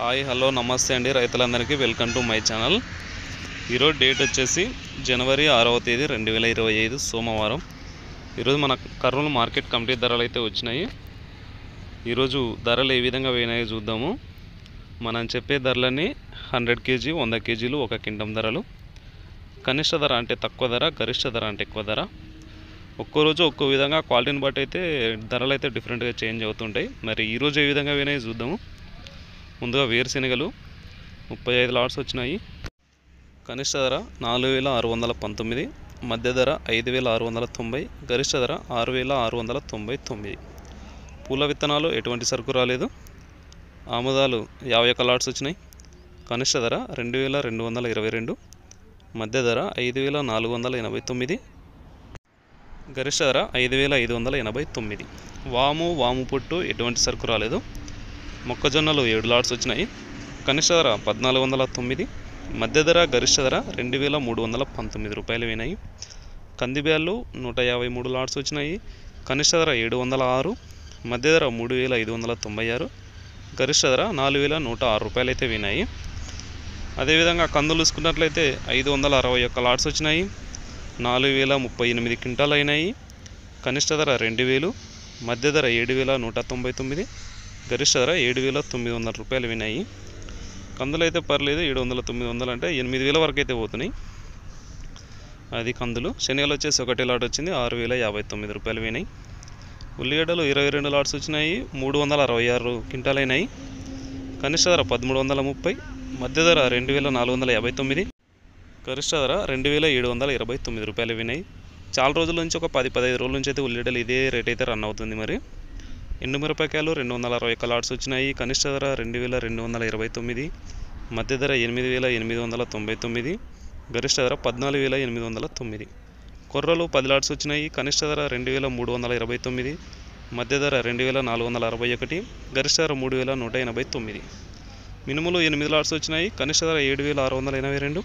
Hi hello నమస్తే అండి రైతులందరికీ వెల్కమ్ టు మై ఛానల్. ఈరోజు డేట్ వచ్చేసి జనవరి 6వ తేదీ 2025 సోమవారం. ఈరోజు మన కర్నూలు మార్కెట్ కమిటీ ధరలు అయితే వచ్చినాయి. ఈరోజు ధరలు ఏ విధంగా పోయినాయో చూద్దాము. మనం చెప్పే ధరలన్నీ 100 కేజీ 100 కేజీలు 1 క్వింటల్ ధరలు. కనిష్ట ధర అంటే తక్కువ ధర, గరిష్ట ధర అంటే ఎక్కువ ధర. ఒక్కో రోజు ఒక్కో విధంగా క్వాలిటీని బట్టి అయితే ధరలు అయితే డిఫరెంట్గా చేంజ్ అవుతుంటాయి. మరి ఈరోజు ఏ విధంగా పోయినాయో చూద్దాము. ముందుగా వేరుశెనగలు 35 లాట్స్ వచ్చినాయి. కనిష్ట ధర 4619, మధ్య ధర 5690, గరిష్ట ధర 6699. పూల విత్తనాలు ఎటువంటి సరుకు రాలేదు. ఆముదాలు 51 లాట్స్ వచ్చినాయి. కనిష్ట ధర 2222, మధ్య ధర 5489, గరిష్ట ధర 5589. వాము పొట్టు ఎటువంటి సరుకు రాలేదు. మొక్కజొన్నలు 7 లాట్స్ వచ్చినాయి. కనిష్ట ధర 1409, మధ్య ధర గరిష్ట ధర 2319 రూపాయలు అయినాయి. కందిబ్యాళ్ళు 153 లాట్స్ వచ్చినాయి. కనిష్ట ధర 706, మధ్య ధర 3596, గరిష్ట ధర 4106 రూపాయలు అయితే వినాయి. అదేవిధంగా కందులు చూసుకున్నట్లయితే 561 లాట్స్ వచ్చినాయి. 4038 క్వింటాలు అయినాయి. కనిష్ట ధర 2000, మధ్య ధర 7199, గరిష్ట ధర 7900 రూపాయలు వినాయి. కందులు అయితే పర్లేదు, 700 900 అంటే 8000 వరకు అయితే పోతున్నాయి. అది కందులు. శనగలు వచ్చేసి 1 లాట్ వచ్చింది, 6059 రూపాయలు వినాయి. ఉల్లిగడ్డలు 22 లాట్స్ వచ్చినాయి. 366 క్వింటాలు అయినాయి. కనిష్ట ధర 1330, మధ్య ధర 2459, గరిష్ట ధర 2729 రూపాయలు వినాయి. చాలా రోజుల నుంచి ఒక 10-15 రోజుల నుంచి అయితే ఉల్లిగడ్డలు ఇదే రేట్ అయితే రన్ అవుతుంది. మరి ఎండుమిరపకాయలు 261 లాట్స్ వచ్చినాయి. కనిష్ట ధర 2229, మధ్య ధర 8899, గరిష్ట ధర 14809. కొర్రలు 10 లాట్స్ వచ్చినాయి. కనిష్ట ధర 2329, మధ్య ధర 2461, గరిష్ట ధర 3189. మినుములు 8 లాట్స్ వచ్చినాయి. కనిష్ట ధర 7682,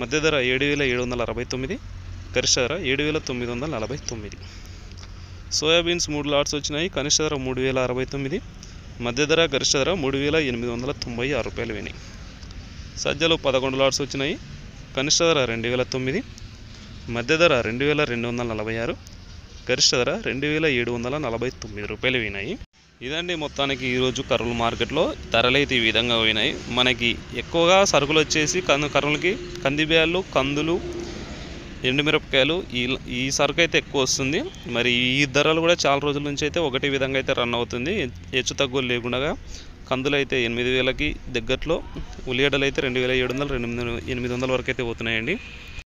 మధ్య ధర 7769, గరిష్ట ధర 7949. సోయాబీన్స్ 3 లాట్స్ వచ్చినాయి. కనిష్ట ధర 3069, మధ్య ధర గరిష్ట ధర 3896 రూపాయలు వినాయి. సజ్జలు 11 లాట్స్ వచ్చినాయి. కనిష్ట ధర 2009, మధ్య ధర 2246, గరిష్ట ధర 2749 రూపాయలు వినాయి. ఇదండి మొత్తానికి ఈరోజు కర్నూలు మార్కెట్లో ధరలు అయితే ఈ విధంగా పోయినాయి. మనకి ఎక్కువగా సరుకులు వచ్చేసి కర్నూలుకి కందిబ్యాళ్ళు, కందులు, ఎండుమిరపకాయలు ఈ సరుకు అయితే ఎక్కువ వస్తుంది. మరి ఈ ధరలు కూడా చాలా రోజుల నుంచి అయితే ఒకటి విధంగా అయితే రన్ అవుతుంది, హెచ్చు తగ్గులు లేకుండా. కందులు అయితే 8000కి దగ్గరలో, ఉల్లిగడ్డలు అయితే 2700 2800 వరకు అయితే పోతున్నాయండి.